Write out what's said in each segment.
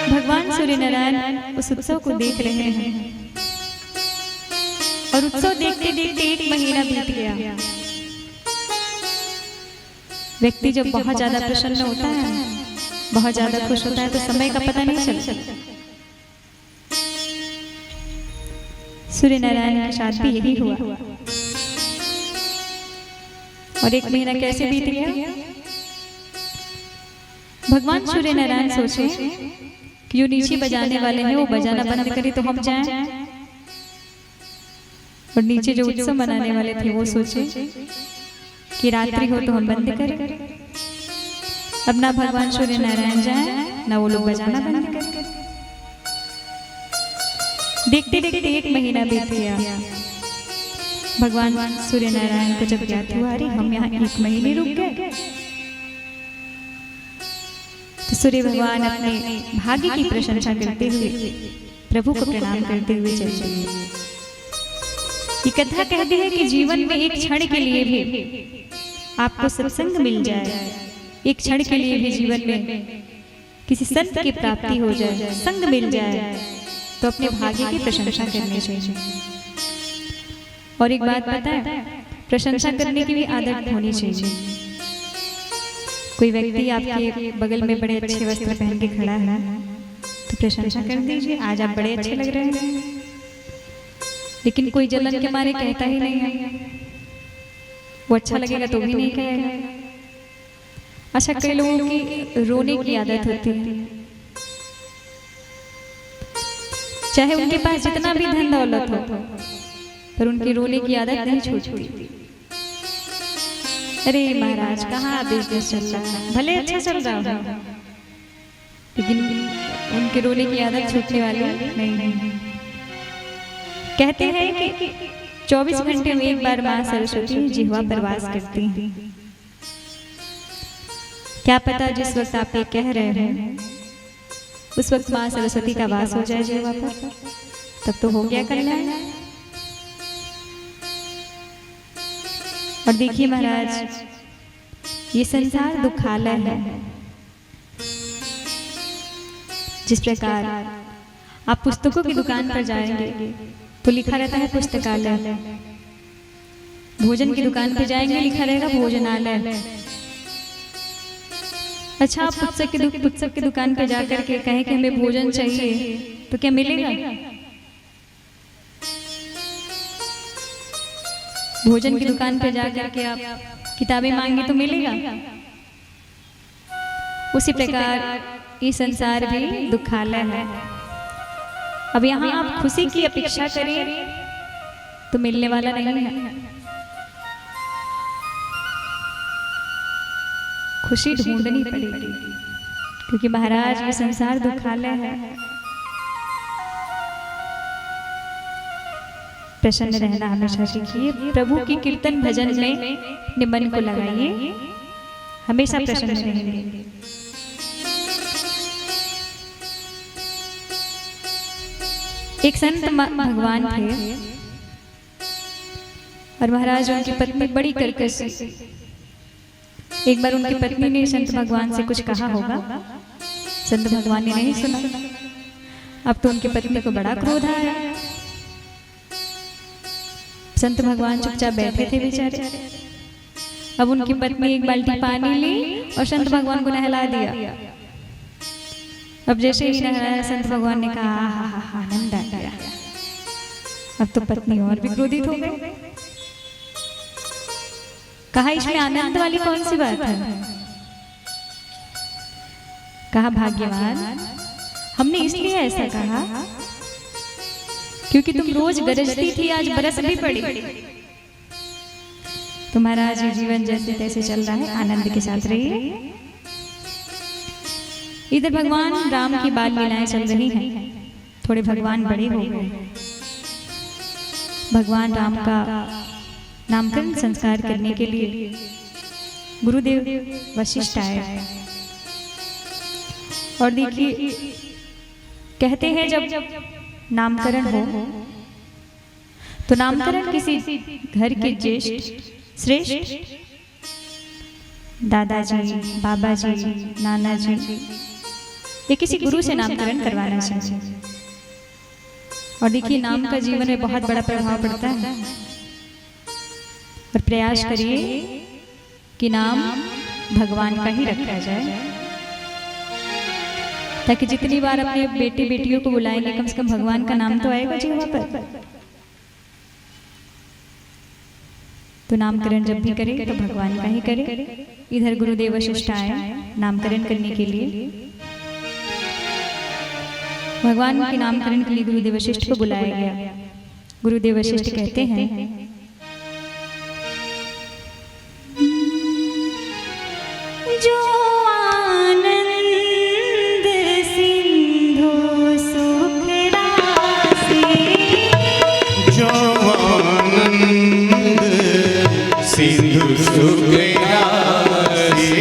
भगवान सूर्य नारायण उस उत्सव को देख रहे हैं और उत्सव देखते देखते 1 महीना बीत गया। व्यक्ति जब बहुत ज्यादा प्रसन्न होता है, बहुत ज्यादा खुश होता है, तो समय का पता नहीं चलता। सूर्य नारायण के साथ भी यही हुआ और 1 महीना कैसे बीत गया। भगवान सूर्य नारायण सोचे कि जो नीचे बजाने वाले हैं वो बजाना बंद करे तो हम जाएं, और नीचे जो उत्सव मनाने वाले थे वो सोचे कि रात्रि हो तो हम बंद करें। अब ना भगवान सूर्य नारायण जाए ना वो लोग बजाना बंद करें। देखते देखते 1 महीना बीत गया। भगवान सूर्य नारायण को जब ज्ञात हुआ अरे हम यहाँ 1 महीने रुक गए, तो सूर्य भगवान अपने भाग्य की प्रशंसा करते हुए प्रभु को प्रणाम करते हुए चल दिए। ये कथा कहती है कि जीवन में एक क्षण के लिए भी आपको सत्संग मिल जाए, एक क्षण के लिए भी जीवन में किसी संत की प्राप्ति हो जाए, संग मिल जाए, तो अपने भाग्य की प्रशंसा करनी चाहिए। और एक बात पता है, प्रशंसा करने की भी आदत होनी चाहिए। कोई व्यक्ति आपके बगल में बड़े अच्छे वस्त्र पहन के खड़ा है तो प्रशंसा कर दीजिए, आज आप बड़े अच्छे लग रहे हैं। लेकिन कोई जलन के मारे कहता ही नहीं है, वो अच्छा लगेगा तो भी नहीं कहेगा। अच्छा, कई लोगों की रोने की आदत होती है, चाहे उनके पास जितना भी धन दौलत हो, पर उनकी रोने की आदत नहीं छूटती। अरे महाराज कहाँ बिजनेस चल रहा है, भले अच्छा चल रहा हो, लेकिन उनके रोने की आदत छूटने वाली नहीं। कहते हैं कि 24 घंटे में एक बार माँ सरस्वती जिह्वा पर वास करती हैं। क्या पता जिस वक्त आप ये कह रहे हैं उस वक्त माँ सरस्वती का वास हो जाए जिह्वा पर, तब तो हो गया कल्याण। और देखिए महाराज, ये संसार दुखालय है। जिस प्रकार आप पुस्तकों की दुकान पर जाएंगे तो लिखा रहता है पुस्तकालय, भोजन की दुकान पर जाएंगे लिखा रहेगा भोजनालय। अच्छा, आप पुस्तक की दुकान पर जाकर के कहें कि हमें भोजन चाहिए तो क्या मिलेगा? भोजन की दुकान पर जाकर के आप किताबें मांगे तो मिलेगा? उसी प्रकार ये संसार भी दुखालय है। अब यहाँ आप खुशी की अपेक्षा करें तो मिलने वाला नहीं है। खुशी ढूंढनी पड़ेगी, क्योंकि महाराज ये संसार दुखालय है। प्रसन्न रहना हमेशा सीखिए, प्रभु की कीर्तन भजन में अपने मन को लगाइए, हमेशा प्रसन्न रहेंगे। एक संत भगवान थे और महाराज उनकी पत्नी बड़ी कर्कश। एक बार उनकी पत्नी ने संत भगवान से कुछ कहा होगा, संत भगवान ने नहीं सुना। अब तो उनकी पत्नी को बड़ा क्रोध आया। संत भगवान चुपचाप बैठे थे बेचारे। अब उनकी पत्नी एक बाल्टी पानी ली और संत भगवान को नहला दिया। अब जैसे ही नहलाया, संत भगवान ने कहा आनंद आ गया। अब तो पत्नी और भी क्रोधित हो गई। कहा इसमें आनंद वाली कौन सी बात है? कहा भाग्यवान, हमने इसलिए ऐसा कहा क्योंकि तुम रोज गरजती थी, आज बरस भी पड़ी। तुम्हारा आज जीवन जैसे तैसे चल रहा है, आनंद के साथ रहिए। इधर भगवान राम की बाल लीलाएं चल रही हैं। थोड़े भगवान बड़े हो गए। भगवान राम का नामकरण संस्कार करने के लिए गुरुदेव वशिष्ठ आए। और देखिए, कहते हैं जब नामकरण हो तो नामकरण किसी घर के ज्येष्ठ श्रेष्ठ दादाजी, बाबाजी, नानाजी ये किसी गुरु से नामकरण करवाना चाहिए। और देखिए नाम का जीवन में बहुत बड़ा प्रभाव पड़ता है। और प्रयास करिए कि नाम भगवान का ही रखा जाए, ताकि जितनी बार अपने बेटे बेटियों को बुलाएंगे कम से कम भगवान का नाम तो आएगा जीवा पर। तो नामकरण जब भी करें तो भगवान का ही करें। इधर गुरुदेव वशिष्ठ आए नामकरण करने के लिए। भगवान के नामकरण के लिए गुरुदेव वशिष्ठ को बुलाया गया। गुरुदेव वशिष्ठ कहते हैं, जो आनंद सिंधु सुख राशि, जो आनंद सिंधु सुख राशि,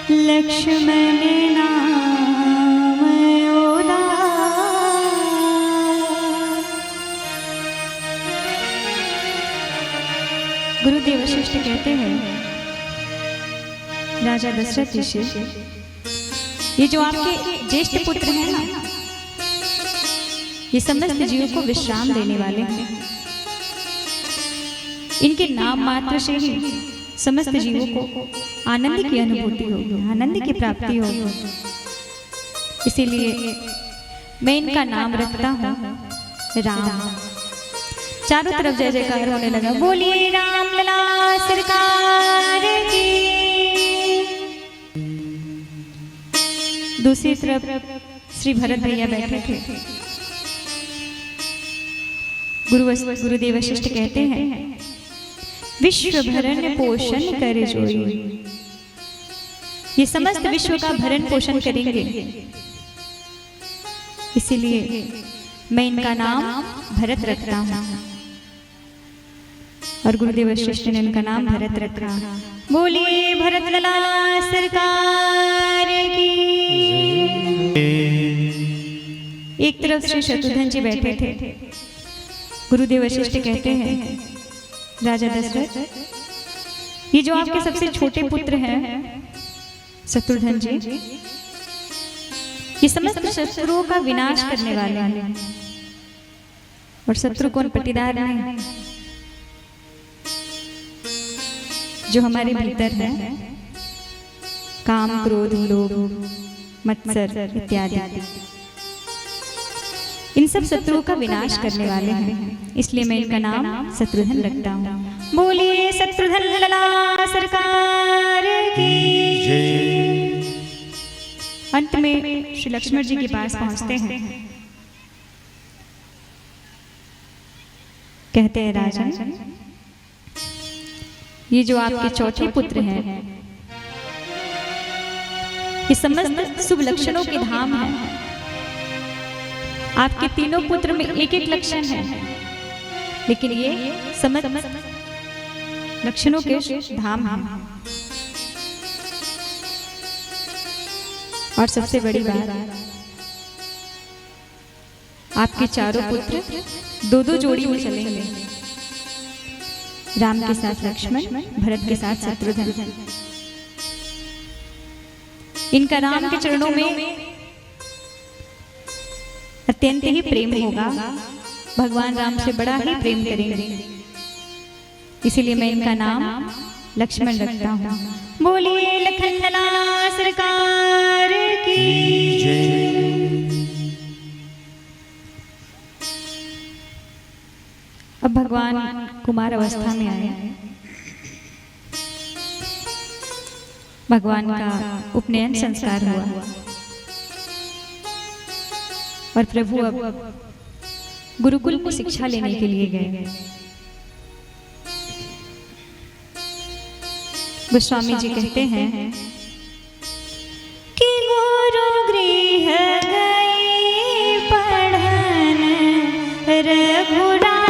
लक्ष्मण नाम उदार। गुरुदेव वशिष्ठ कहते हैं, राजा दशरथ जी से, ये जो आपके ज्येष्ठ पुत्र हैं ना, ये समस्त जीवों को विश्राम देने वाले हैं। इनके नाम मात्र से ही समस्त जीवों को आनंद की अनुभूति होगी, आनंद की प्राप्ति होगी। इसीलिए मैं इनका नाम रखता हूँ राम। चारों तरफ जय जयकार होने लगा। बोलिए राम लला सरकार की। दूसरी तरफ श्री भरत भैया बैठे थे। गुरुदेव वशिष्ठ कहते हैं, विश्व भरण पोषण कर जोई। ये समस्त विश्व का भरण पोषण करेंगे, इसीलिए मैं इनका नाम भरत रखता हूँ। और गुरुदेव वशिष्ठ ने इनका नाम भरत रखा। बोलिए भरत लाल सरकार की। एक तरफ श्री शत्रुघ्न जी बैठे थे। गुरुदेव वशिष्ठ कहते हैं, राजा दशरथ, ये जो आपके सबसे छोटे पुत्र हैं शत्रुघ्न जी, ये समस्त शत्रुओं का विनाश करने वाले हैं। और शत्रु कौन? पटीदार नहीं, जो हमारे भीतर है, काम क्रोध लोभ मत्सर इत्यादि, इन सब शत्रुओं का विनाश करने वाले हैं। इसलिए मैं इनका नाम शत्रुघ्न रखता हूँ। बोलिए शत्रुघ्न लाल सरकार की। अंत में श्री लक्ष्मण जी के पास पहुंचते हैं। कहते हैं, राजन, ये जो आपके चौथे पुत्र हैं, ये समस्त शुभ लक्षणों के धाम है। आपके तीनों पुत्र में एक एक लक्षण है, लेकिन ये समस्त लक्षणों के धाम हैं। और सबसे बड़ी बात, आपके चारों पुत्र दो दो जोड़ी में चलेंगे। राम के साथ लक्ष्मण, भरत के साथ शत्रुघ्न। इनका राम के चरणों में अत्यंत ही प्रेम होगा। भगवान राम से बड़ा ही प्रेम करेंगे, इसीलिए मैं इनका नाम लक्ष्मण रखता हूँ। बोलिए लखन लाल सरकार की। अब भगवान कुमार अवस्था में आए। भगवान का उपनयन संस्कार हुआ और प्रभु अब गुरुकुल में शिक्षा लेने के लिए गए। गोस्वामी जी कहते हैं कि गुरु गृह गए पढ़न रघुराई।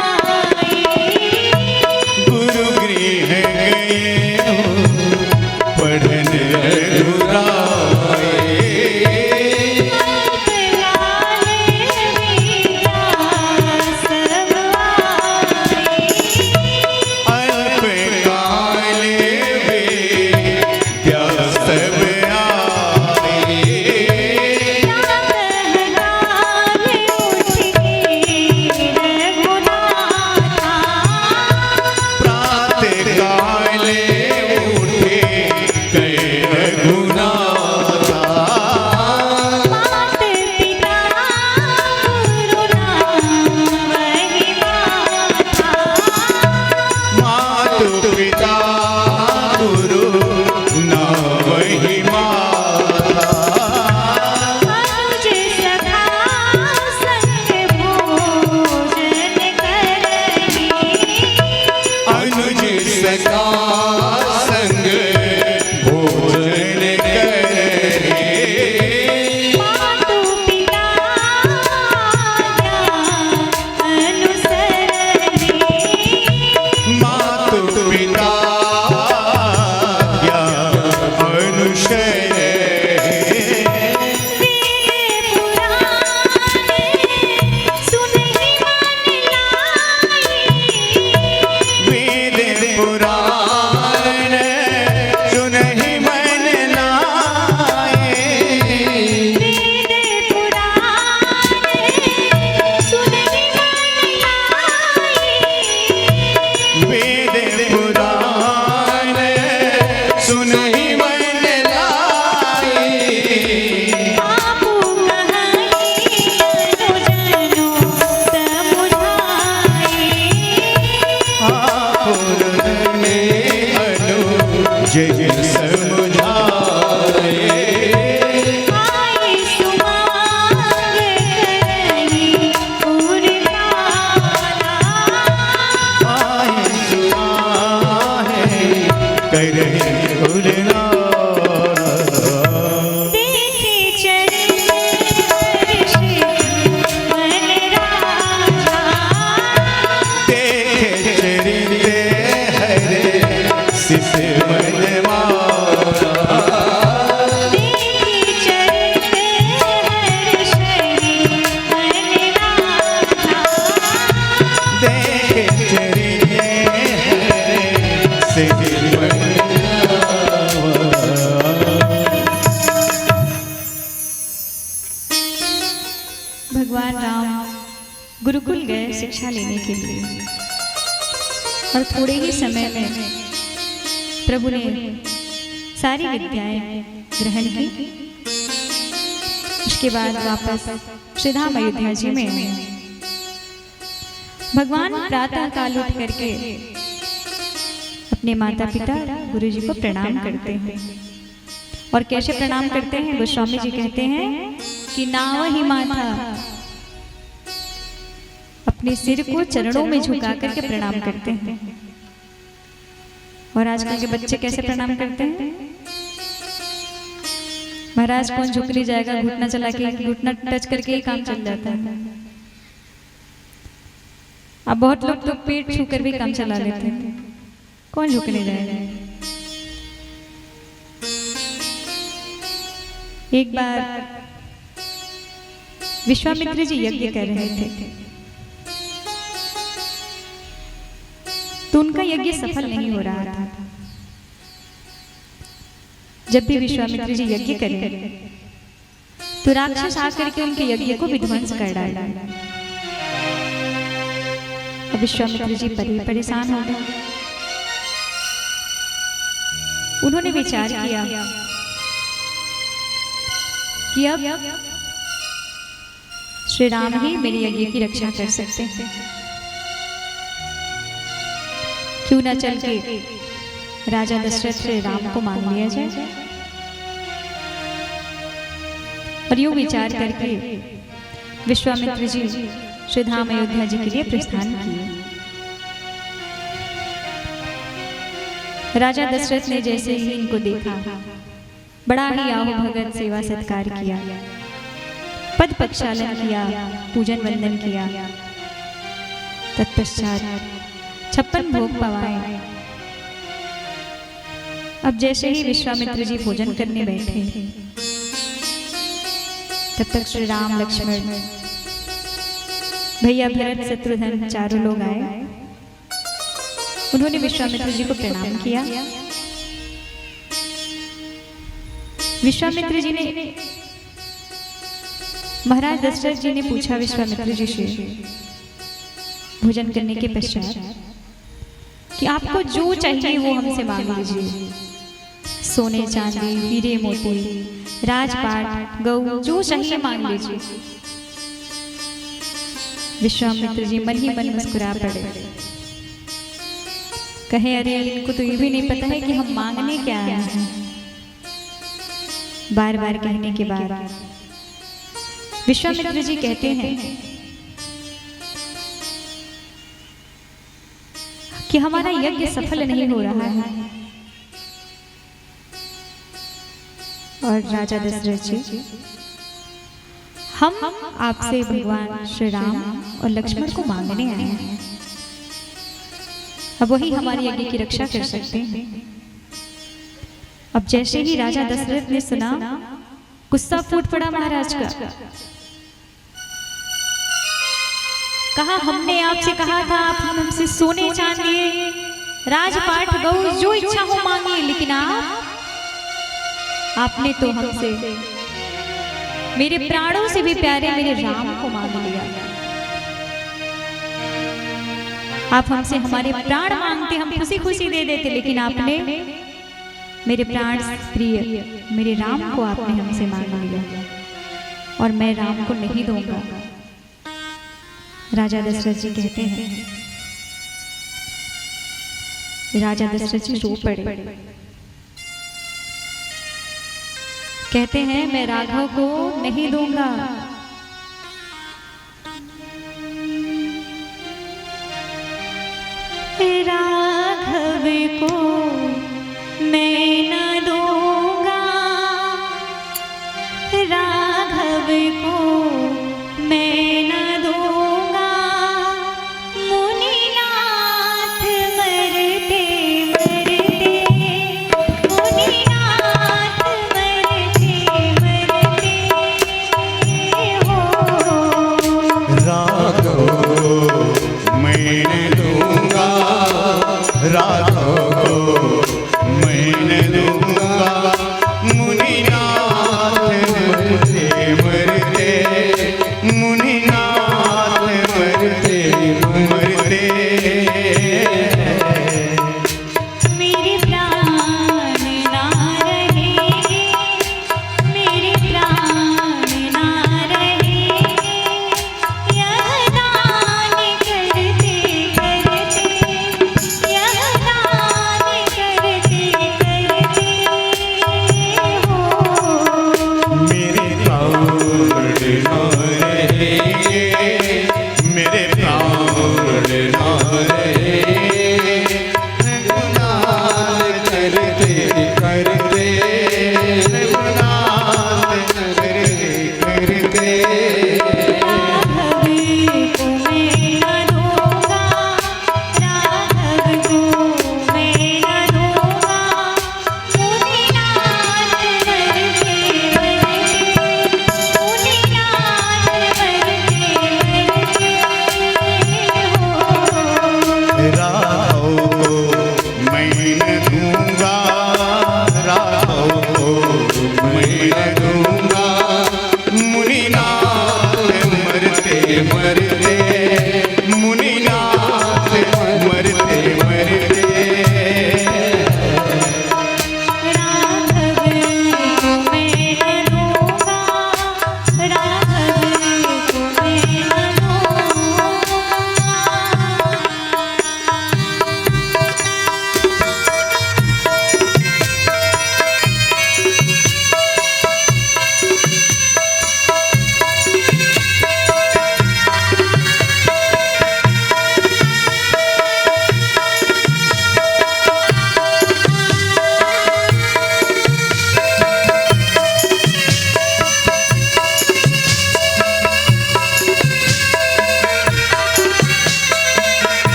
गुरु गृह गए पढ़न रघुराई। करहि उलना देखे चरित हर्ष मन राजा, देखे चरित हर्षित मन मारा, देखे चरित हर्ष मन राजा, देखे चरित हर्षित मन भगवान राम गुरुकुल गए शिक्षा लेने के लिए और थोड़े ही समय में प्रभु ने सारी विद्याएं ग्रहण की। उसके बाद वापस श्रीधाम अयोध्या जी में भगवान प्रातः काल उठ करके अपने माता पिता गुरु जी को प्रणाम करते हैं। और कैसे प्रणाम करते हैं? गोस्वामी जी कहते हैं कि नाव ही माथा, अपने सिर को चरणों में झुका करके प्रणाम करते हैं। और आजकल के बच्चे कैसे प्रणाम करते हैं? महाराज कौन झुक नहीं जाएगा, घुटना चला के घुटना टच करके ही काम चल जाता है। अब बहुत लोग तो पेट छू कर भी काम चला लेते हैं, कौन झुकने जाएगा। एक बार विश्वामित्र जी यज्ञ कर रहे थे तो उनका यज्ञ सफल नहीं हो रहा था। जब भी विश्वामित्र जी यज्ञ करें तो राक्षस आकर के उनके यज्ञ को विध्वंस कर डाला। अब विश्वामित्र जी परेशान हो गए। उन्होंने विचार किया कि अब श्री राम ही मेरे यज्ञ की रक्षा कर सकते हैं, क्यों न चल के राजा दशरथ श्री राम को मांग लिया जाए। और यूं विचार करके विश्वामित्र जी श्रीधाम अयोध्या जी के लिए प्रस्थान किए। राजा दशरथ ने जैसे ही इनको देखा बड़ा ही आहो भगत सेवा सत्कार किया, पद प्रक्षालन किया, पूजन वंदन किया। तत्पश्चात 56 भोग पवाए। अब जैसे ही विश्वामित्र जी भोजन करने बैठे तब तक श्री राम लक्ष्मण भैया भरत शत्रुघ्न चारों लोग आए। उन्होंने विश्वामित्र जी को प्रणाम किया। विश्वामित्र जी ने महाराज दशरथ जी ने पूछा विश्वामित्र जी से भोजन करने के पश्चात कि आपको जो चाहिए वो हमसे मांग लीजिए, सोने चांदी हीरे मोती राजपाट गौ जो चाहिए मांग लीजिए। विश्वामित्र जी मन ही मन मुस्कुरा पड़े, कहे अरे इनको तो ये भी नहीं पता है कि हम मांगने क्या आए हैं। बार बार कहने के बाद विश्वामित्र जी कहते हैं कि हमारा यज्ञ सफल नहीं हो रहा है। और राजा दशरथ जी हम आपसे भगवान श्री राम और लक्ष्मण को मांगने आए हैं, अब वही हमारे यज्ञ की रक्षा कर सकते हैं। अब जैसे ही राजा दशरथ ने सुना गुस्सा फूट पड़ा महाराज का। कहा हमने आपसे कहा था आप हमसे सोने चांदी राजपाट गौ जो इच्छा हो मांगिए, लेकिन आपने तो हमसे मेरे प्राणों से भी प्यारे मेरे राम को मांग लिया। आप हमसे हमारे प्राण मांगते हम खुशी खुशी दे देते, लेकिन आपने मेरे प्राण प्रिय मेरे राम को आपने हमसे मांग लिया और मैं राम को नहीं दूंगा। राजा दशरथ जी कहते हैं, राजा दशरथ जी रो पड़े, कहते हैं मैं राघव को नहीं दूंगा। राघव को रातों को मैं न दूंगा मुनिनाथ मरते मरते मुनिनाथ मरते मरते मेरे प्राण ना रहेंगे, मेरे प्राण ना रहेंगे, यह दान करते करते, यह दान करते करते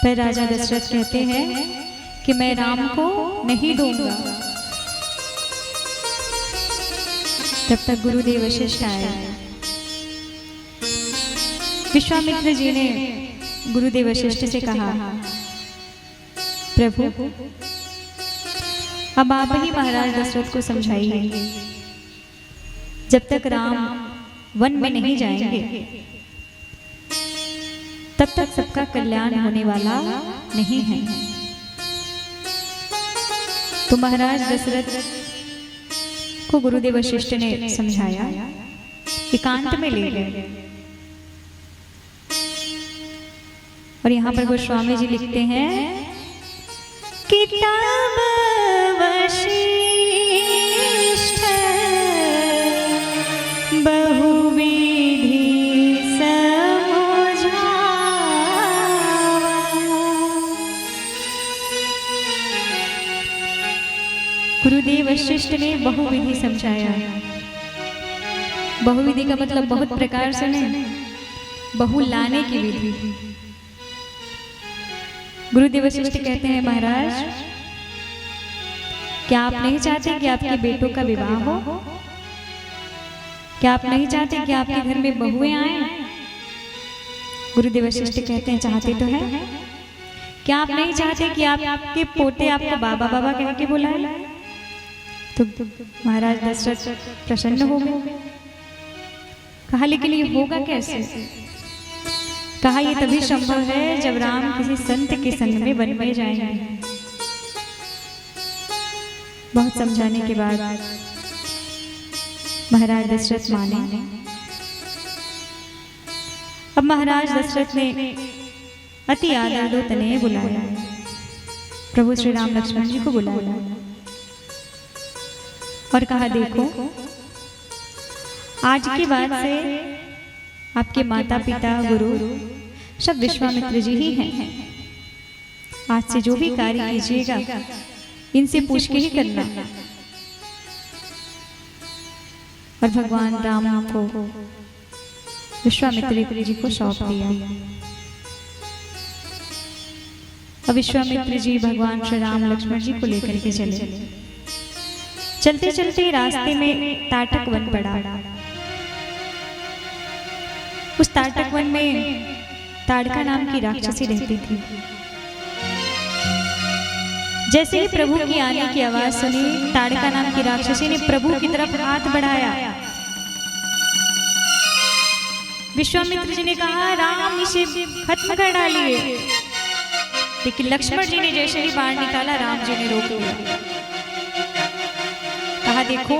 पर राजा दशरथ कहते हैं कि मैं राम को नहीं दूंगा। तब तक गुरुदेव वशिष्ठ आए। विश्वामित्र जी ने गुरुदेव वशिष्ठ से कहा, प्रभु अब आप ही महाराज दशरथ को समझाइए, जब तक राम वन में नहीं जाएंगे तब तक सबका कल्याण होने वाला नहीं है। तो महाराज दशरथ को गुरुदेव वशिष्ठ ने समझाया, एकांत में ले गए। और यहाँ पर गोस्वामी जी लिखते हैं, किताब वशिष्ठ बहुविधि समझावा। गुरुदेव वशिष्ठ ने बहुविधि समझाया। बहुविधि का मतलब बहुत प्रकार से नहीं, बहु लाने की विधि। गुरुदेव वशिष्ठ कहते हैं, महाराज क्या आप नहीं चाहते कि आपके बेटों का विवाह हो? क्या आप नहीं चाहते कि आपके घर में बहुएं आए? गुरुदेव वशिष्ठ कहते हैं, चाहते तो है। क्या आप नहीं चाहते कि आपके पोते आपको बाबा बाबा कह के बुलाए? तो महाराज दशरथ प्रसन्न हो गए। कहा, लेकिन ये होगा कैसे? कहा, ये तभी संभव है जब राम किसी संत के संग में वन में जाएंगे। बहुत समझाने के बाद महाराज दशरथ माने। अब महाराज दशरथ ने अति आदर दो तनय बुलाया, प्रभु श्री राम लक्ष्मण जी को बुलाया और कहा, देखो आज के बाद से आपके माता पिता गुरु सब विश्वामित्र जी ही हैं। आज से जो भी कार्य कीजिएगा इनसे पूछ के ही करना। और भगवान राम को विश्वामित्र जी को सौंप दिया। अब विश्वामित्र जी भगवान श्री राम लक्ष्मण जी को लेकर के चले। चलते चलते रास्ते में ताटक वन पड़ा। उस ताटक वन में ताड़का नाम की राक्षसी रहती थी। जैसे ही प्रभु की आने की आवाज सुनी, ताड़का नाम की राक्षसी ने प्रभु की तरफ हाथ बढ़ाया। विश्वामित्र जी ने कहा, राम इसे खत्म कर डालिए। लेकिन लक्ष्मण जी ने जैसे ही बाण निकाला, राम जी ने रोक लिया। कहा, देखो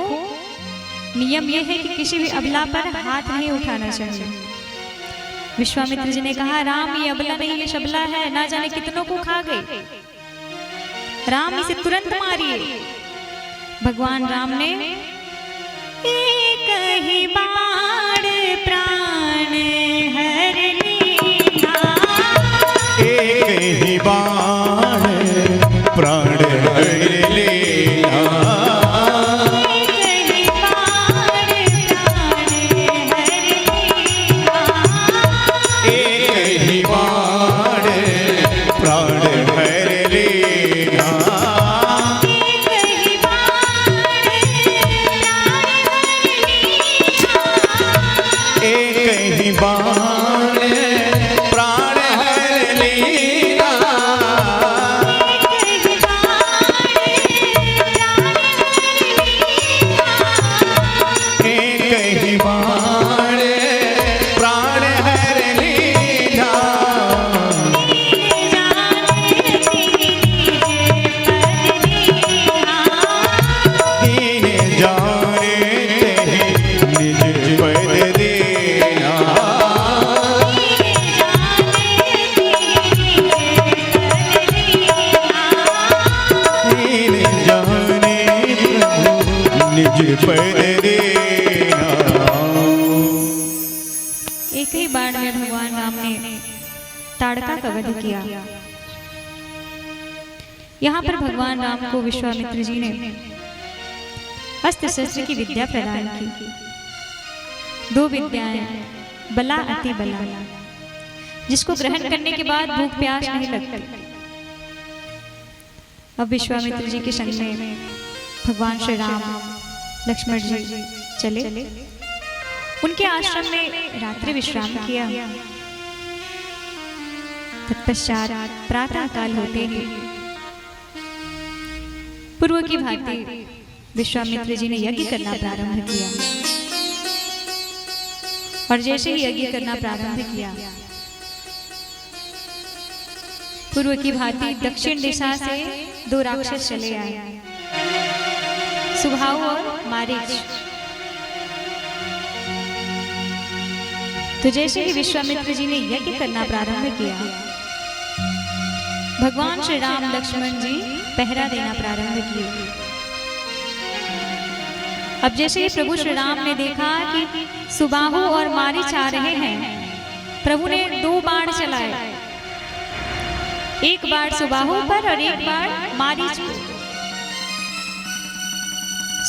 नियम यह है कि किसी भी अबला पर हाथ नहीं उठाना चाहिए। विश्वामित्र जी ने कहा, राम ये अबला नहीं, ये शबला है, ना जाने कितनों को खा गए। राम इसे तुरंत मारिए। भगवान राम ने एक ही बाण प्राण हर लिया। एक ही बाण प्राण हर लिया। एक ही बाण में भगवान राम ने ताड़का का वध किया। यहाँ पर भगवान राम को विश्वामित्र जी ने अस्त्र शस्त्र की विद्या प्रदान की। दो विद्याएं, बला अति बला। जिसको ग्रहण करने के बाद भूख प्यास नहीं लगती। अब विश्वामित्र जी के संग में भगवान श्री राम लक्ष्मण जी चले। उनके आश्रम में रात्रि विश्राम किया। तत्पश्चात प्रातः काल होते ही पूर्व की भांति विश्वामित्र जी ने यज्ञ करना प्रारंभ किया। और जैसे ही यज्ञ करना प्रारंभ किया, पूर्व की भांति दक्षिण दिशा से 2 राक्षस चले आए, सुबाहु और मारीच। तो जैसे ही विश्वामित्र जी ने यज्ञ करना प्रारंभ किया, भगवान श्री राम लक्ष्मण जी पहरा देना प्रारंभ किए। अब जैसे ही प्रभु श्री राम ने देखा कि सुबाहु और मारीच आ रहे हैं, प्रभु ने 2 बाण चलाए, एक बाण सुबाहु पर और एक बाण मारीच पर।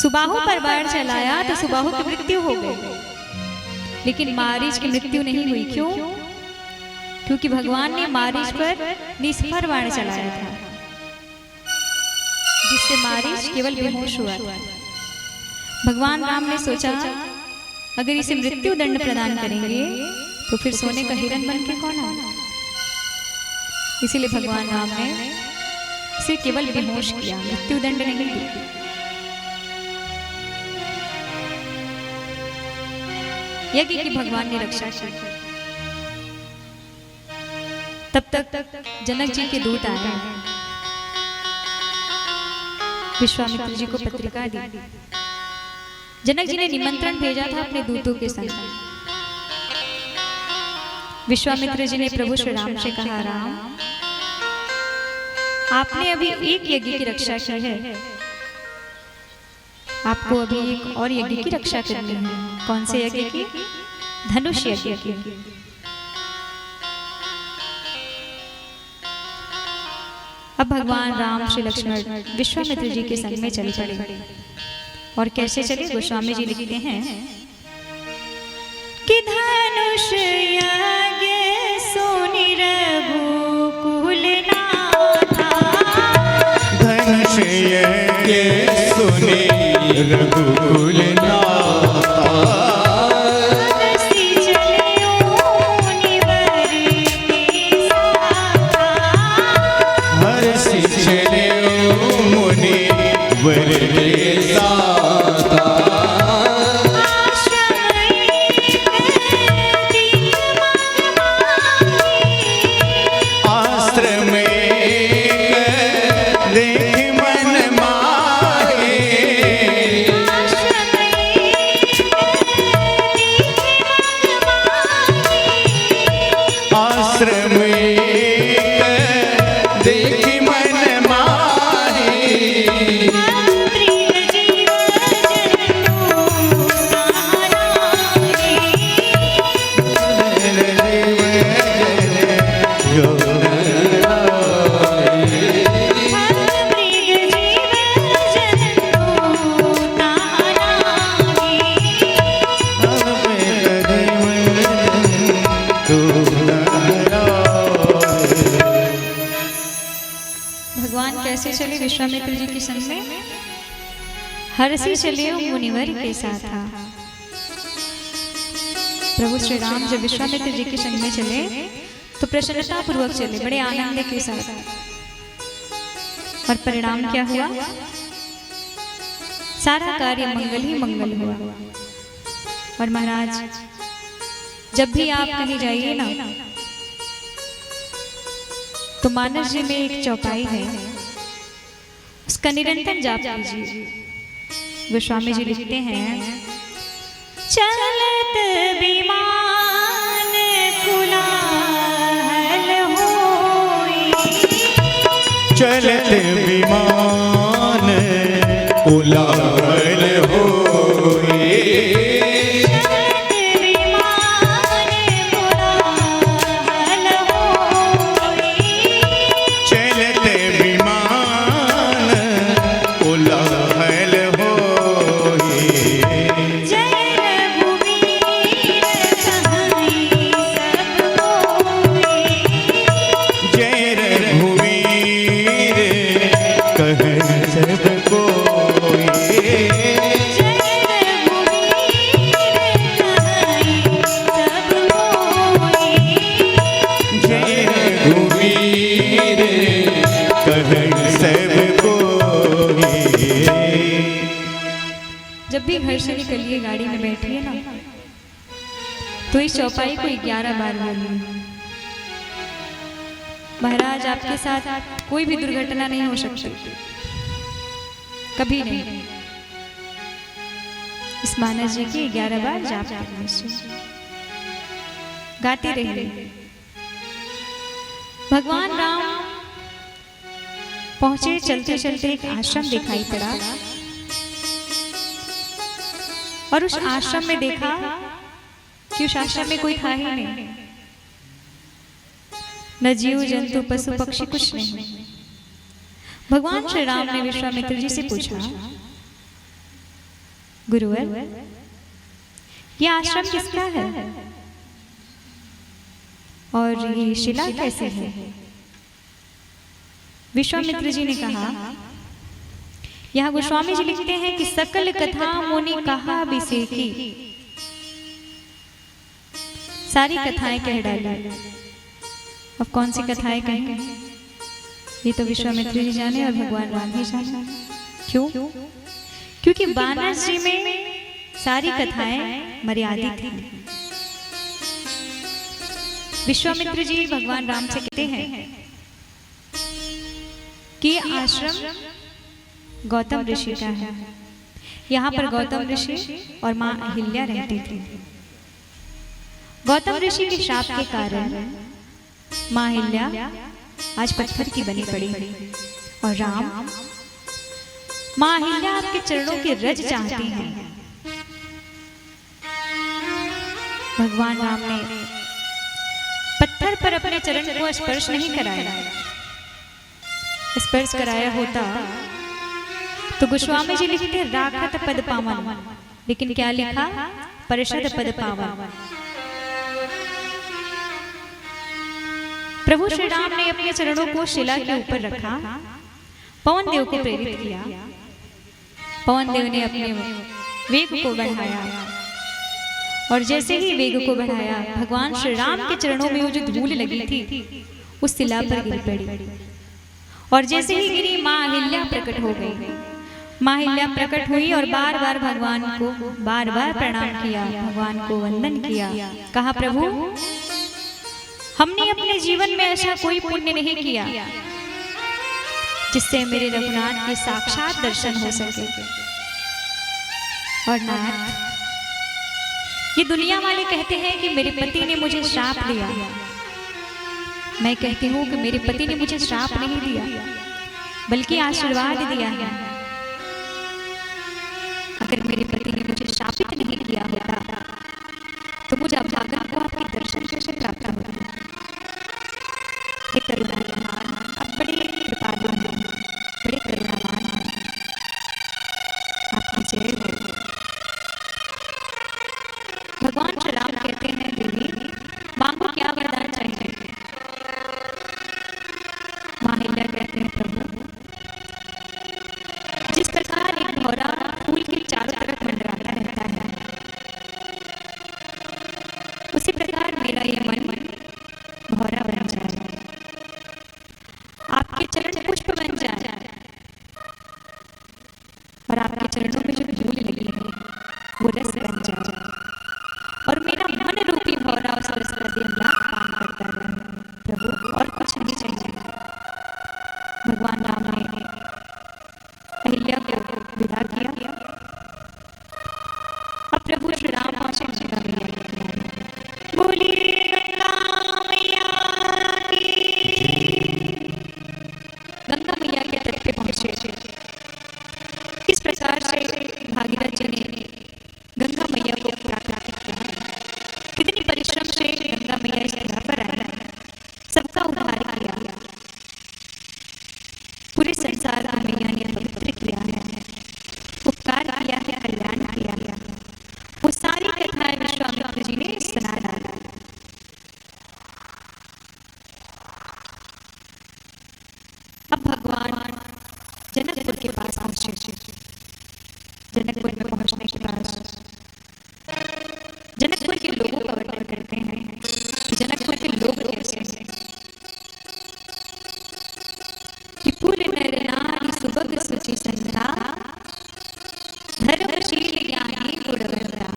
सुबाहु पर बाण चलाया तो सुबाहु की मृत्यु हो गई, लेकिन मारीच की मृत्यु नहीं हुई। क्यों? क्योंकि भगवान ने मारीच पर निष्फल बाण चलाया था, जिससे मारीच केवल बेहोश हुआ था। भगवान राम ने सोचा, अगर इसे मृत्यु दंड प्रदान करेंगे तो फिर सोने का हिरण बन के कौन आएगा। इसीलिए भगवान राम ने इसे केवल बेहोश किया, मृत्यु दंड नहीं दिया। यज्ञ की भगवान ने रक्षा की। तब तक जनक जी के दूत आए, विश्वामित्र जी को पत्रिका दी। जनक जी ने निमंत्रण भेजा था अपने दूतों के संग। विश्वामित्र जी ने प्रभु श्री राम से कहा, राम, आपने अभी एक यज्ञ की रक्षा की है, आपको अभी एक और यज्ञ की रक्षा करनी है। कौन से यज्ञ की? धनुष यज्ञ की। अब भगवान राम श्री लक्ष्मण विश्वामित्र जी के संग में चल पड़े। और कैसे चले? गोस्वामी जी लिखते हैं कि धनुष यज्ञ सुनि रघुकुल नाथा, धनुष यज्ञ सुनि रघुकुल नाथा, हरषि चलियो मुनिवर के साथा, हरषि चलियो मुनिवर के साथा, आश्रम देख मन माहे, आश्रम देख मन माहे, भगवान कैसे चले विश्वामित्र जी के संग में? हरषि चले मुनिवर के साथ था। प्रभु श्री राम जब विश्वामित्र जी के संग में चले तो प्रसन्नता पूर्वक चले, बड़े आनंद के साथ। और परिणाम क्या हुआ? सारा कार्य मंगल ही मंगल हुआ। और महाराज, जब भी आप कहीं जाइए ना, तो मानस जी में एक चौपाई है, उसका निरंतर जाप कीजिए। गोस्वामी जी लिखते हैं, चलत विमान कुलाहल होई, चलत विमान कुलाहल होई, बैठिए ना, तो इस चौपाई को 11 बार बोलिए। महाराज आपके साथ कोई भी दुर्घटना नहीं हो सकती, कभी नहीं। इस मानस जी की 11 बार जाप करने से गाते रहिए। भगवान राम पहुंचे, चलते चलते एक आश्रम दिखाई पड़ा और उस आश्रम में देखा कि उस आश्रम में कोई था ही नहीं, न जीव जंतु पशु पक्षी कुछ नहीं। भगवान श्री राम ने विश्वामित्र जी से पूछा, गुरुवर यह आश्रम किसका है और ये शिला कैसे है? विश्वामित्र जी ने कहा, यहाँ गोस्वामी जी लिखते हैं कि सकल कथा मुनि कहा बिसेकी, सारी कथाएं कह डाली। अब कौन सी कथाएं कहेंगे ये तो विश्वामित्र जी जाने और भगवान राम ही जाने। क्यों? क्योंकि बानस जी में सारी कथाएं मर्यादित हैं। विश्वामित्र जी भगवान राम से कहते हैं कि आश्रम गौतम ऋषि का है, यहाँ पर गौतम ऋषि और माँ अहिल्या रहती थी। गौतम ऋषि के शाप के कारण माँ अहिल्या आज पत्थर की बनी पड़ी और राम, माँ अहिल्या आपके चरणों के रज चाहती हैं। भगवान राम ने पत्थर पर अपने चरण को स्पर्श नहीं कराया, स्पर्श कराया होता तो गोस्वामी जी लिखते राखत पद पावन, लेकिन क्या लिखा? परिषद पद पावन। प्रभु श्री राम ने अपने चरणों को शिला के ऊपर रखा, पवन देव को प्रेरित किया। पवन देव ने अपने वेग को बढ़ाया और जैसे ही वेग को बढ़ाया भगवान श्री राम के चरणों में वो जो धूल लगी थी उस शिला पर गिर पड़ी और जैसे ही गिरी माँ अहिल्या प्रकट हो गई। माँ अहिल्या प्रकट हुई और बार बार भगवान को बार बार प्रणाम किया, भगवान को वंदन किया। कहा, प्रभु हमने अपने जीवन में ऐसा कोई पुण्य नहीं किया जिससे मेरे रघुनाथ के साक्षात दर्शन हो सके। और नाथ, ये दुनिया वाले कहते हैं कि मेरे पति ने मुझे श्राप दिया। मैं कहती हूँ कि मेरे पति ने मुझे श्राप नहीं दिया बल्कि आशीर्वाद दिया है। अगर मेरे पति ने मुझे श्रापित नहीं किया होता तो मुझे अभागन को आपके दर्शन कैसे प्राप्त होता? हे करुणावान, आप बड़े कृपालु हैं, बड़े करुणावान हैं, आपकी जय हो। भगवान श्री राम कहते हैं, देवी मांगो क्या वरदान चाहिए? माँ अहिल्या कहते हैं, प्रभु जिस प्रकार एक भौरा फूल के चारों तरफ मंडराता रहता है उसी प्रकार मेरा ये मन भौरा बन जाए, आपके चरण पुष्प बन जाए और आपके चरणों में जो धूल लगी है वो रस बन जाए और मेरा मन रूपी भौरा उस रस का दिन रात पान करता रहे। प्रभु और कुछ नहीं चाहिए। भगवान राम ने अहिल्या को विदा किया। अब प्रभु श्री राम पहुंचे गंगा मैया, बोलिए गंगा मैया की। गंगा मैया के तट पे पहुंचे। किस प्रकार से भागीरथ जी ने गंगा मैया को प्रार्थना किया, कितनी परिश्रम से गंगा मैया इस जगह पर आई, सबका उद्धार किया, पूरे संसार का मैया ने पवित्र किया है, उपकार किया है, कल्याण किया है। वो सारी कथाएं विश्वामित्र जी ने सुना डाला। अब भगवान जनकपुर के पास पहुंचे। जनकपुर में पहुंचने के बाद जनकपुर के लोगों का वर्णन करते हैं कि जनकपुर के लोग कैसे हैं। कि पुल नर नारी सुभग सुचि संता, धर्मशील ज्ञानी गुणवंता।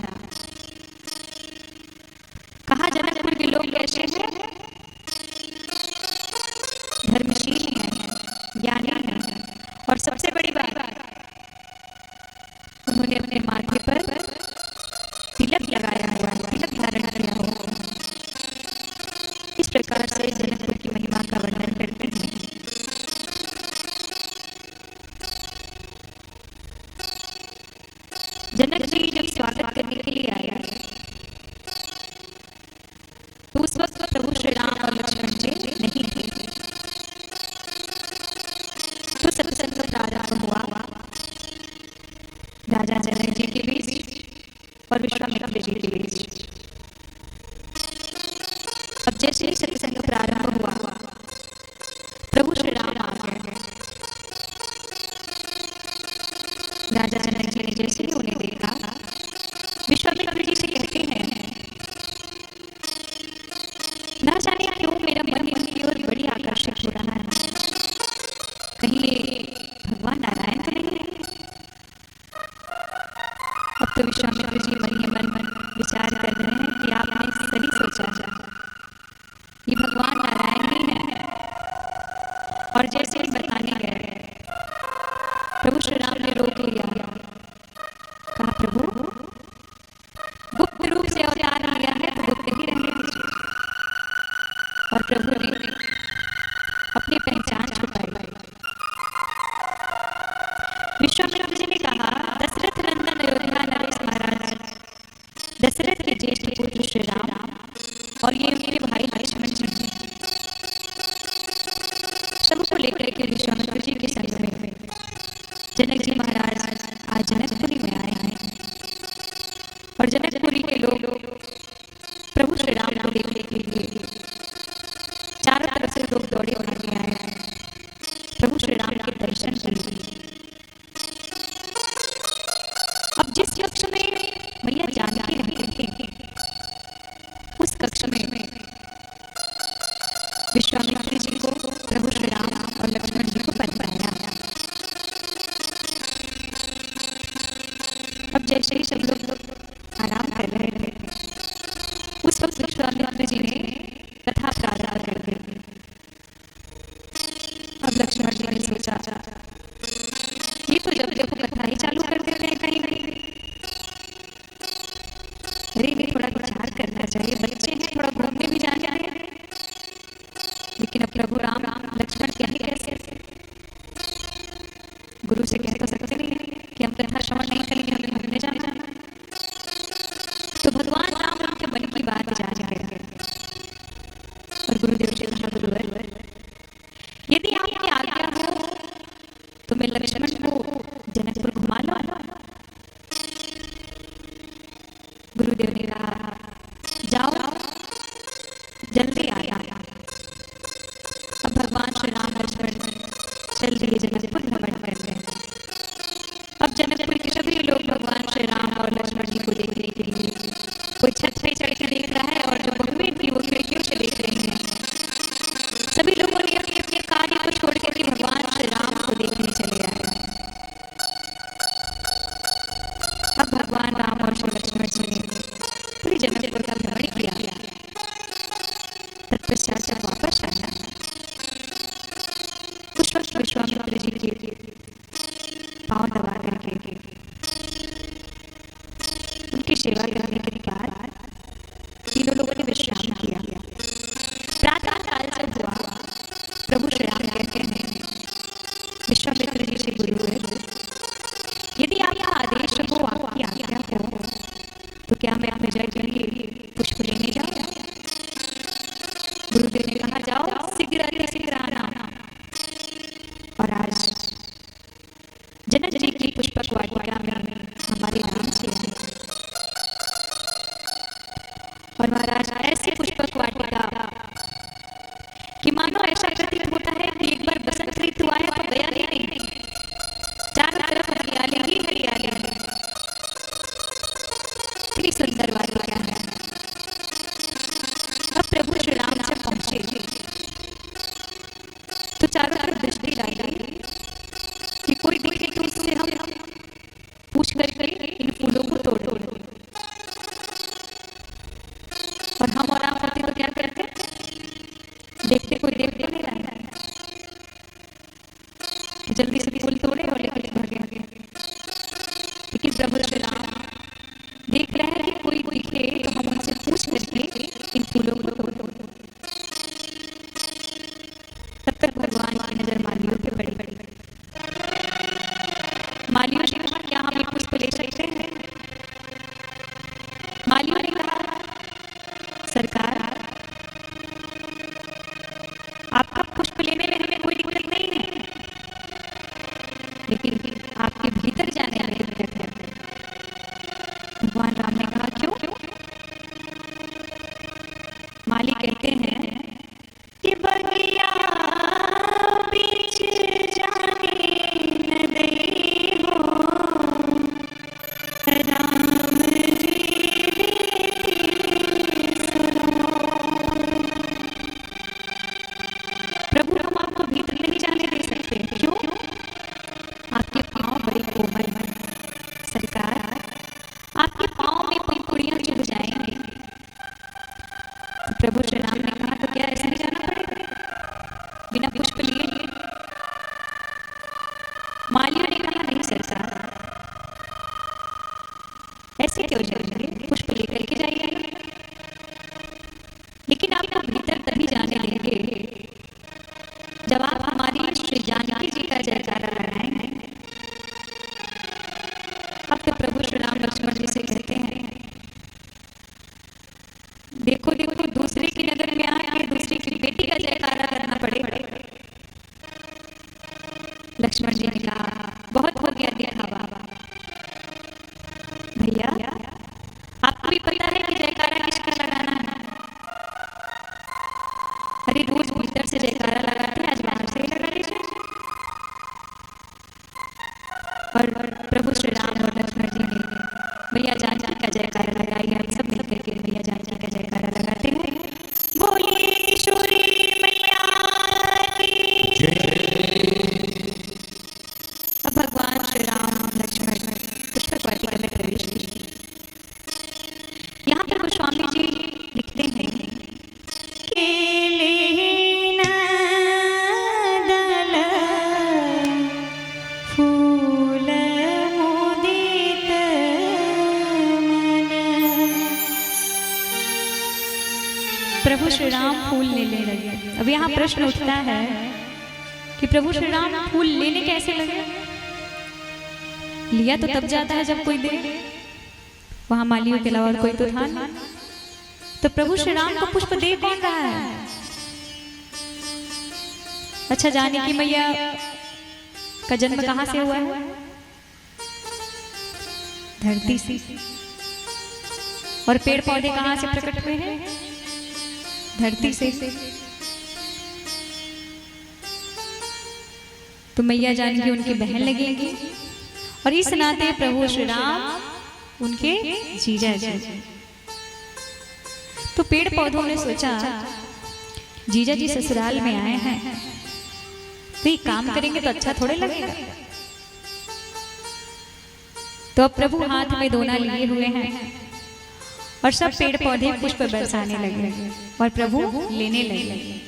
प्रकार से जनकपुर की महिमा का वर्णन करते हैं। जनक जी जब स्वागत करने के लिए आए तो उस वक्त प्रभु श्री राम और लक्ष्मण जी नहीं थे। तो सत्संग प्रारंभ हुआ राजा जनक जी के बीच और विश्वामित्र जी के बीच। अब जैसे ही सत्संग प्रारंभ हुआ प्रभु श्री राम आ गए। राजा जनक जी ने जैसे ही उन्हें देखा विश्वामित्र जी से कहते हैं, ना जाने क्यों मेरा मन इनकी ओर बड़ी आकर्षित हो रहा है, कहीं ये भगवान नारायण तो नहीं है। अब तो विश्वामित्र जी मन ही मन विचार कर रहे हैं कि आपने सही सोचा, ये भगवान नारायण ही है। और जैसे ही बताने गए प्रभु श्री राम ने रोक लिया, कहा प्रभु गुप्त रूप से अवतार लिया है तो गुप्त ही रहने दीजिए। और प्रभु ने अपनी पहचान छुपाई। विश्वामित्र जी ने कहा, दशरथ नंदन अयोध्या नरेश महाराज दशरथ के ज्येष्ठ पुत्र श्री राम और ये उनके भाई लक्ष्मण जी सबको लेकर के विश्वामित्र जी के संग में जनक जी महाराज आज जनकपुरी में आए हैं। और जनकपुरी के लोग प्रभु श्री राम को देखने के लिए चारों तरफ से लोग दौड़े भागे आए हैं प्रभु श्री राम के दर्शन के लिए। अब जिस कक्ष में मैया जानकी रहते थे उस कक्ष में विश्वामित्र जी को प्रभु श्री राम और लक्ष्मण जी को पद पाया। अब जैसे ही सब लोग आराम कर रहे थे उस वक्त विश्वामित्र जी ने कथा प्रारंभ कर दी। अब लक्ष्मण जी ने सोचा, ये तो जब देखो कथा ही चालू कर देते हैं कहीं कहीं, अरे भी थोड़ा विचार करना चाहिए, बच्चे हैं थोड़ा घूमने भी जाना है। लेकिन अब प्रभु राम लक्ष्मण क्या ही कैसे, गुरु से कह तो सकते नहीं कि हम कथा श्रवण नहीं करेंगे, हमें घूमने जाना। तो भगवान राम उनके मन की बात जान गए और गुरुदेव से कहा, गुरुवर यदि आपकी आज्ञा हो तो मैं लक्ष्मण को जनकपुर घुमा लो। गुरुदेव ने कहा, जाओ जल्दी आया। अब भगवान श्री राम लक्ष्मण चल दिए जनकपुर भ्रमण करते हैं। अब जनकपुर के सभी लोग भगवान श्री राम और लक्ष्मण जी को देखने के लिए कोई छत पे चढ़ के देख रहा है और जो बहुएं थी वो खिड़कियों से देख रही हैं। सभी लोगों ने अपने अपने कार्य को छोड़ करके भगवान श्री राम को देखने चले आए। अब भगवान राम और श्री लक्ष्मण जी ने पूरी जनकपुर का भ्रमण किया। तत्पश्चात जब वापस आया उस वक्त विश्वामित्र जी के पांव दबा करके उनकी सेवा करने के बाद तीनों लोगों ने विश्राम किया। प्रातः काल जब हुआ प्रभु श्री राम कहते हैं विश्वामित्र जी से, गुरुदेव यदि आपका आदेश हो, आपकी आज्ञा हो तो क्या मैं अपने जय के लिए पुष्प लेने जाऊं? गुरुदेव ने कहा, जाओ शीघ्र आना। और आज जनक जी की पुष्पक वाटिका में हमारे नाम से है। और महाराज ऐसी पुष्पक वाटिका कि मानो ऐसा प्रतीत होता है कि एक बार बसंत ऋतु आया तो गया ही नहीं, चारों तरफ हरियाली ही हरियाली है। इतनी सुंदर वाटिका है। अब प्रभु श्री राम जब पहुंचे तो चारों तरफ दृष्टि डाली कि कोई दिखे तो उससे हम पूछ करके इन फूलों को तोड़ दो। और हम और आप होते तो क्या करते, देखते कोई देखते नहीं रहा है कि जल्दी से फूल तोड़े और लेकर भागे। लेकिन प्रभु श्री राम देख रहे हैं कि कोई दिखे तो हम उनसे पूछ करके इन फूलों को तोड़ दो। कहते हैं कि बगिया बीच जाने न दई हो राम जी प्रभु, हम आपको भीतर नहीं जाने दे सकते। क्यों? आपके पांव बड़े कोमल हैं सरकार, आपके पांव में पंखुड़ियां चुभ जाएंगी। तो प्रभु श्री राम ने कहा, तो क्या ऐसे नहीं जाना पड़ेगा बिना पुष्प लिए? मालियों ने कहा, नहीं सरकार, ऐसे क्यों जाएंगे, पुष्प लेकर के जाइए, लेकिन आपको भीतर तभी जाने देंगे जब आप हमारी श्री जानकी जी का जयकारा लगाएंगे। अब तो प्रभु श्री राम लक्ष्मण जी से कहते हैं, देखो देखो, दूसरे की नगर में आके दूसरे की बेटी का जयकारा करना पड़ेगा। लक्ष्मण जी ने कहा, बहुत हो गया दिखावा भैया, आपको भी पता है कि जयकारा किसका लगाना है। अरे रोज भीतर से जयकारा लगाते हैं, आज बाहर से ही लगा लीजिए। और प्रभु श्री राम और लक्ष्मण जी ने भैया जानकी का जयकारा लगाई। हम सब मिलकर के भैया जानकी का जयकारा लगाते हैं। बोलिए किशोरी मैया की। अब भगवान श्री राम लक्ष्मण पुष्पक वाटिका में प्रवेश किए। यहाँ पर गोस्वामी जी लिखते हैं, प्रभु श्री राम फूल लेने लगे। अब यहाँ प्रश्न उठता है कि प्रभु श्री राम फूल लेने कैसे लगे? लिया तो तब जाता है जब कोई दे, वहां मालियों के अलावा कोई तो था नहीं। तो प्रभु श्री राम को पुष्प दे कौन रहा है? अच्छा, जानकी मैया का जन्म कहाँ से हुआ है? धरती से। और पेड़ पौधे कहाँ से प्रकट हुए हैं? धरती से। तो मैया जानकी उनकी बहन लगेंगी और इस नाते प्रभु श्री राम उनके जीजा जी। तो पेड़ पौधों ने सोचा, जीजा जी ससुराल में आए हैं तो ये काम करेंगे तो अच्छा थोड़े लगेगा। तो अब प्रभु हाथ में दोना लिए हुए हैं और सब पेड़ पौधे पुष्प बरसाने लगे और प्रभु लेने लगे।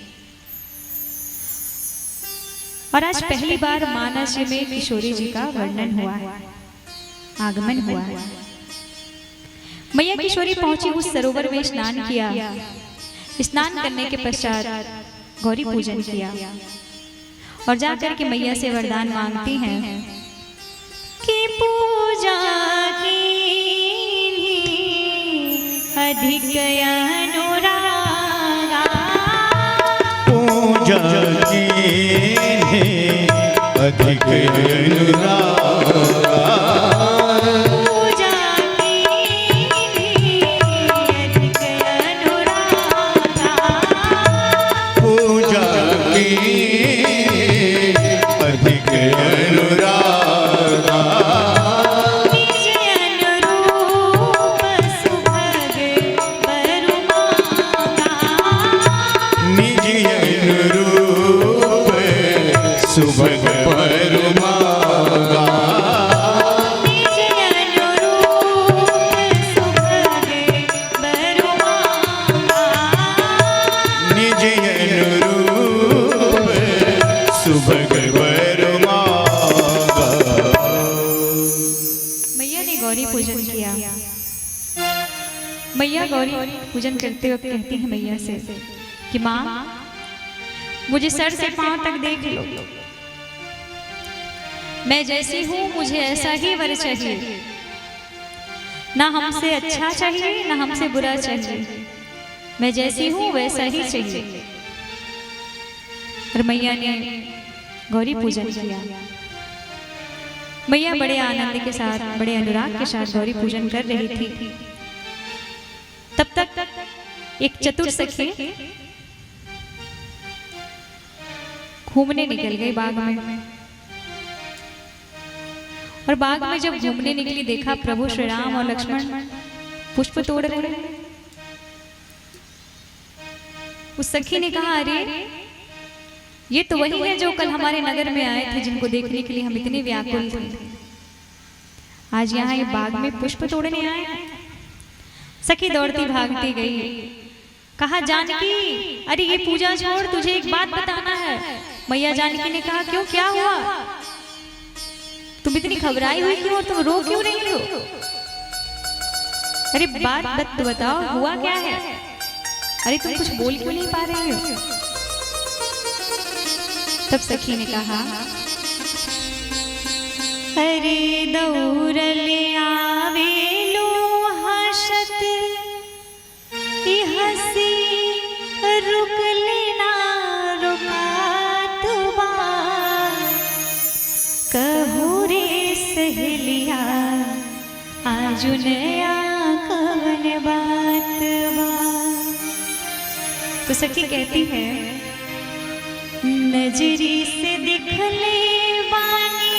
और आज पहली बार मानस में किशोरी जी का वर्णन हुआ है, आगमन हुआ है। मैया किशोरी पहुंची, उस सरोवर में स्नान किया। स्नान करने के पश्चात गौरी पूजन किया और जाकर के मैया से वरदान मांगती हैं कि पूजा की अधिक अनुरागा, पूजा की अधिक अनुरागा, पूजा की अधिक अनुरागा, निज अनुरूप सुभग बरु मांगा, निज अनुरूप सुभग बरु मांगा, निज अनुरूप सुभग बरु मांगा, निज अनुरूप सुभग बरु मांगा। मैया ने गौरी पूजन किया। मैया गौरी पूजन करते वक्त कहती है मैया से कि माँ, मुझे सर से पांव तक देख लो, मैं जैसी हूँ मुझे ऐसा ही वर चाहिए, ना हमसे अच्छा चाहिए ना हमसे बुरा चाहिए, मैं जैसी हूँ वैसा ही चाहिए। और मैया ने गौरी पूजन किया। मैया बड़े आनंद के साथ, बड़े अनुराग के साथ गौरी पूजन कर रही थी। तब तक एक चतुर सखी घूमने निकल गई बाग में, और बाग में जब घूमने निकली देखा प्रभु श्री राम और लक्ष्मण पुष्प तोड़ रहे हैं। उस सखी ने कहा, अरे ये तो वही है जो कल हमारे नगर में आए थे, जिनको देखने के लिए हम इतने व्याकुल थे। आज यहाँ ये बाग में पुष्प तोड़ने आए हैं। सखी दौड़ती भागती गई, कहा, जानकी, अरे ये पूजा छोड़, तुझे एक बात बताना है। मैया जानकी ने कहा, क्यों, क्या हुआ? तुम इतनी घबराई हुई क्यों और तुम रो क्यों रही हो? अरे बात बताओ, हुआ क्या है? अरे तुम कुछ बोल क्यों नहीं पा रही हो? तब सखी ने कहा, अरे दौड़ले आवे लो हसत हसी रुक लेना रुकात बा, कहू रे सहेलिया आज नया कवन बात बा। तो सखी कहती है, नजरी से दिखले बानी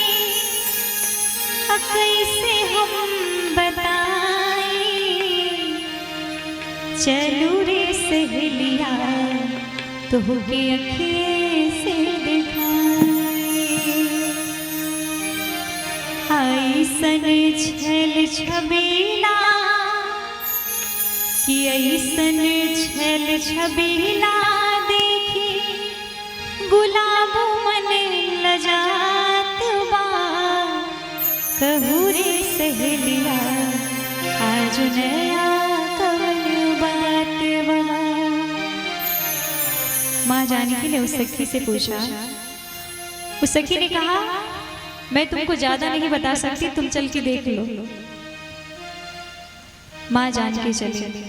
कैसे हम बताएं, चलू रे सहेलिया तो के अखिए से दिखाए। ऐसन छल छबीला कि ऐसन छल छबीला देखी गुलाब मन लजात बा, कहू रे सहेलिया आज नया कवन बात बा। माँ जानकी ने उस सखी से पूछा, उस सखी ने कहा, मैं तुमको ज्यादा नहीं बता सकती, तुम चल के देख लो। माँ जानकी चली,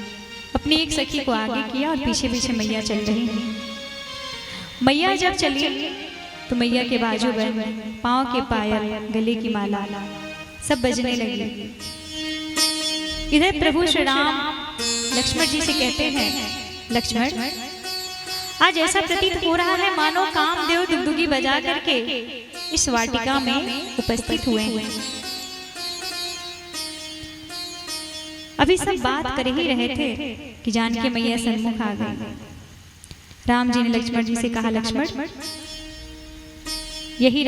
अपनी एक सखी को आगे किया और पीछे पीछे मैया चल रही है। मैया जब चली तो मैया के बाजू बन, पाँव के पायल, गले की माला सब बजने लगी। इधर प्रभु श्री राम लक्ष्मण जी से कहते हैं, लक्ष्मण, आज ऐसा प्रतीत हो रहा है मानो कामदेव दुगदुगी बजा करके इस वाटिका में उपस्थित हुए हैं। अभी सब बात कर ही रहे थे कि जानकी मैया सन्मुख आ गई। राम जी ने लक्ष्मण जी से कहा, लक्ष्मण, यही